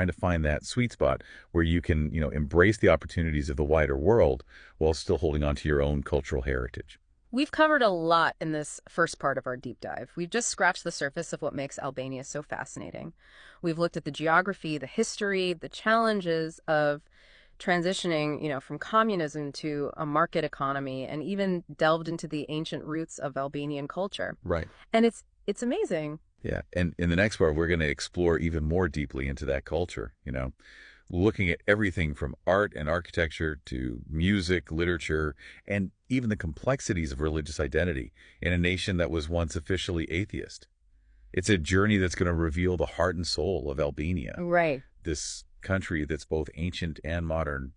trying to find that sweet spot where you can, embrace the opportunities of the wider world while still holding on to your own cultural heritage. We've covered a lot in this first part of our deep dive. We've just scratched the surface of what makes Albania so fascinating. We've looked at the geography, the history, the challenges of transitioning, from communism to a market economy, and even delved into the ancient roots of Albanian culture. Right. And it's amazing. Yeah. And in the next part, we're going to explore even more deeply into that culture, looking at everything from art and architecture to music, literature, and even the complexities of religious identity in a nation that was once officially atheist. It's a journey that's going to reveal the heart and soul of Albania, Right. this country that's both ancient and modern,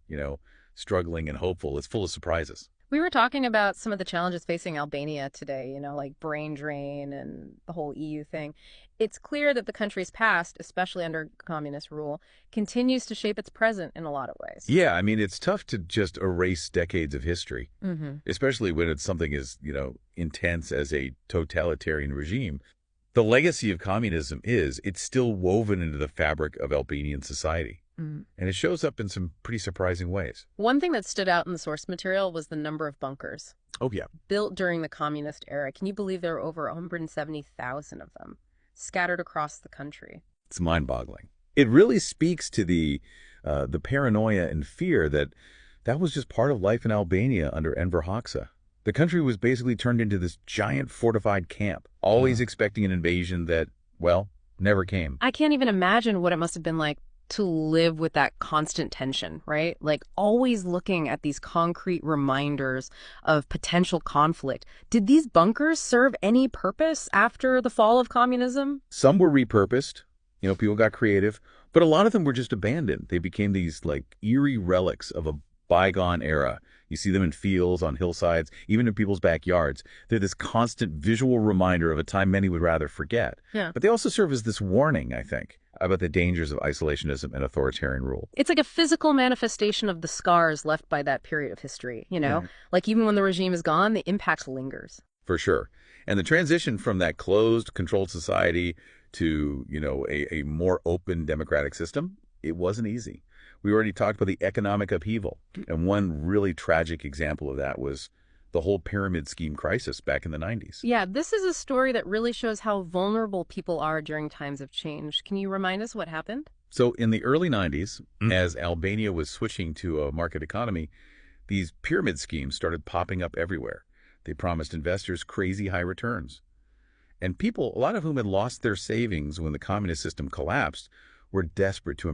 struggling and hopeful. It's full of surprises. We were talking about some of the challenges facing Albania today, like brain drain and the whole EU thing. It's clear that the country's past, especially under communist rule, continues to shape its present in a lot of ways. Yeah, I mean, it's tough to just erase decades of history, Mm-hmm. especially when it's something as, intense as a totalitarian regime. The legacy of communism it's still woven into the fabric of Albanian society. Mm. And it shows up in some pretty surprising ways. One thing that stood out in the source material was the number of bunkers Oh, yeah. built during the communist era. Can you believe there were over 170,000 of them scattered across the country? It's mind-boggling. It really speaks to the paranoia and fear that was just part of life in Albania under Enver Hoxha. The country was basically turned into this giant fortified camp, always expecting an invasion that, well, never came. I can't even imagine what it must have been like to live with that constant tension, right? Like always looking at these concrete reminders of potential conflict. Did these bunkers serve any purpose after the fall of communism? Some were repurposed, people got creative, but a lot of them were just abandoned. They became these like eerie relics of a bygone era. You see them in fields, on hillsides, even in people's backyards. They're this constant visual reminder of a time many would rather forget. Yeah. But they also serve as this warning, I think, about the dangers of isolationism and authoritarian rule. It's like a physical manifestation of the scars left by that period of history, Right. Like even when the regime is gone, the impact lingers. For sure. And the transition from that closed, controlled society to, a more open democratic system, it wasn't easy. We already talked about the economic upheaval. And one really tragic example of that was the whole pyramid scheme crisis back in the 90s. Yeah, this is a story that really shows how vulnerable people are during times of change. Can you remind us what happened? So in the early 90s, as Albania was switching to a market economy, these pyramid schemes started popping up everywhere. They promised investors crazy high returns. And people, a lot of whom had lost their savings when the communist system collapsed, were desperate to